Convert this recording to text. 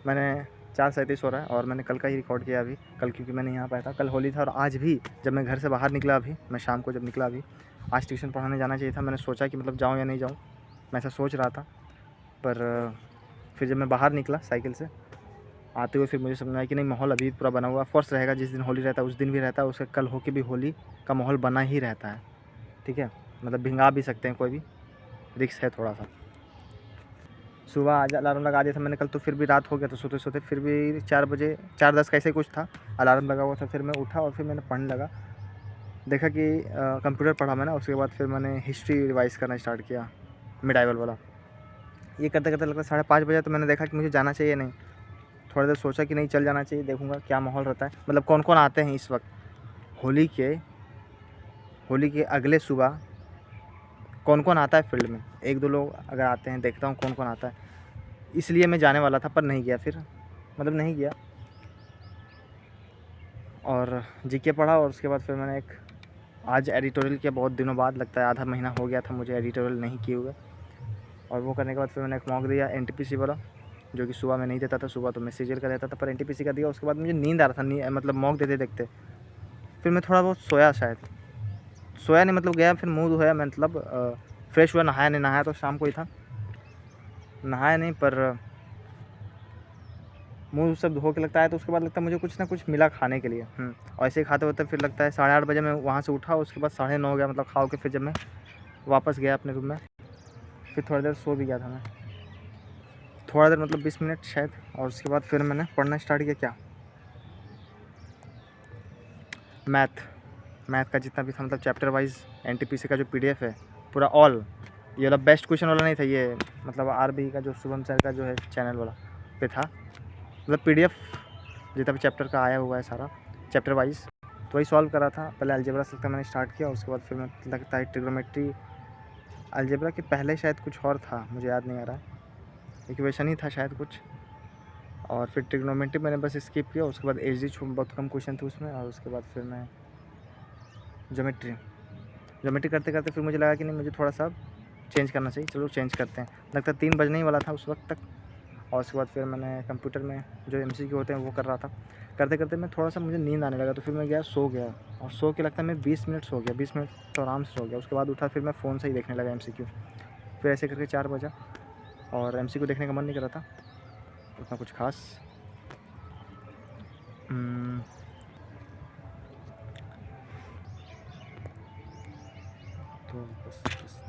मैंने 4:37 हो रहा है और मैंने कल का ही रिकॉर्ड किया अभी, कल क्योंकि मैं नहीं आ पाया था, कल होली था। और आज भी जब मैं घर से बाहर निकला, अभी मैं शाम को जब निकला, अभी आज ट्यूशन पढ़ाने जाना चाहिए था। मैंने सोचा कि मतलब जाऊँ या नहीं जाऊँ, मैं ऐसा सोच रहा था। पर फिर जब मैं बाहर निकला साइकिल से आते हुए, फिर मुझे समझ में आया कि नहीं, माहौल अभी पूरा बना हुआ फोर्स रहेगा। जिस दिन होली रहता है उस दिन भी रहता है, उसके कल होके भी होली का माहौल बना ही रहता है। ठीक है, मतलब भिंगा भी सकते हैं, कोई भी रिक्स है थोड़ा सा। सुबह आज अलार्म लगा दिया था मैंने कल, तो फिर भी रात हो गया था सोते सोते। फिर भी 4 बजे 4:10 का ऐसे कुछ था, अलार्म लगा हुआ था। फिर मैं उठा और फिर मैंने पढ़ने लगा। देखा कि कंप्यूटर पढ़ा मैंने, उसके बाद फिर मैंने हिस्ट्री रिवाइज़ करना स्टार्ट किया, मिडाइवल वाला। ये करते करते लगभग 5:30 बजे, तो मैंने देखा कि मुझे जाना चाहिए नहीं। थोड़ी देर सोचा कि नहीं, चल जाना चाहिए, देखूँगा क्या माहौल रहता है, मतलब कौन कौन आते हैं इस वक्त होली के अगले सुबह, कौन कौन आता है फील्ड में। 1-2 लोग अगर आते हैं, देखता हूँ कौन कौन आता है। इसलिए मैं जाने वाला था, पर नहीं गया फिर, मतलब नहीं गया। और जीके पढ़ा और उसके बाद फिर मैंने एक आज एडिटोरियल किया, बहुत दिनों बाद, लगता है आधा महीना हो गया था मुझे एडिटोरियल नहीं किए हुए। और वो करने के बाद फिर मैंने एक मॉक दिया एनटीपीसी वाला, जो कि सुबह में नहीं देता था। सुबह तो मैं सीजीएल का देता था, पर एनटीपीसी का दिया। उसके बाद मुझे नींद आ रहा था, मतलब मॉक देते देखते। फिर मैं थोड़ा बहुत सोया, शायद सोया नहीं, मतलब गया फिर मुँह धोया, मतलब फ्रेश हुआ, नहाया नहीं, नहाया तो शाम को ही था, नहाया नहीं। पर मुँह सब धो के लगता है, तो उसके बाद लगता है मुझे कुछ ना कुछ मिला खाने के लिए। और ऐसे ही खाते होते फिर लगता है 8:30 बजे मैं वहाँ से उठा। उसके बाद 9:30 हो गया, मतलब खा के फिर जब मैं वापस गया अपने रूम में, फिर थोड़ी देर सो भी गया था मैं, थोड़ा देर मतलब 20 मिनट शायद। और उसके बाद फिर मैंने पढ़ना स्टार्ट किया। क्या, मैथ का जितना भी था, मतलब चैप्टर वाइज एनटीपीसी का जो पीडीएफ है पूरा ऑल, ये वाला बेस्ट क्वेश्चन वाला नहीं था ये, मतलब आरबी का जो शुभम सर का जो है चैनल वाला पे था, मतलब पीडीएफ जितना भी चैप्टर का आया हुआ है सारा चैप्टर वाइज, तो वही सॉल्व करा था। पहले अलजेब्रा से मैंने स्टार्ट किया, उसके बाद फिर मैं लगता है ट्रिग्नोमेट्री, अलजेब्रा के पहले शायद कुछ और था, मुझे याद नहीं आ रहा है, इक्वेशन ही था शायद कुछ। और फिर ट्रिग्नोमेट्री मैंने बस स्किप किया। उसके बाद एच डी बहुत कम क्वेश्चन थे उसमें। और उसके बाद फिर मैं ज्योमेट्री करते करते फिर मुझे लगा कि नहीं, मुझे थोड़ा सा चेंज करना चाहिए, चलो चेंज करते हैं। लगता है 3 बजने ही वाला था उस वक्त तक। और उसके बाद फिर मैंने कंप्यूटर में जो एमसीक्यू होते हैं वो कर रहा था। करते करते मैं थोड़ा सा, मुझे नींद आने लगा, तो फिर मैं गया सो गया। और सो के लगता है मैं 20 मिनट सो गया, 20 मिनट तो आराम से सो गया। उसके बाद उठा, फिर मैं फ़ोन से ही देखने लगा एमसीक्यू। फिर ऐसे करके 4 बजा और एमसीक्यू देखने का मन नहीं कर रहा था उतना कुछ खास। तो बस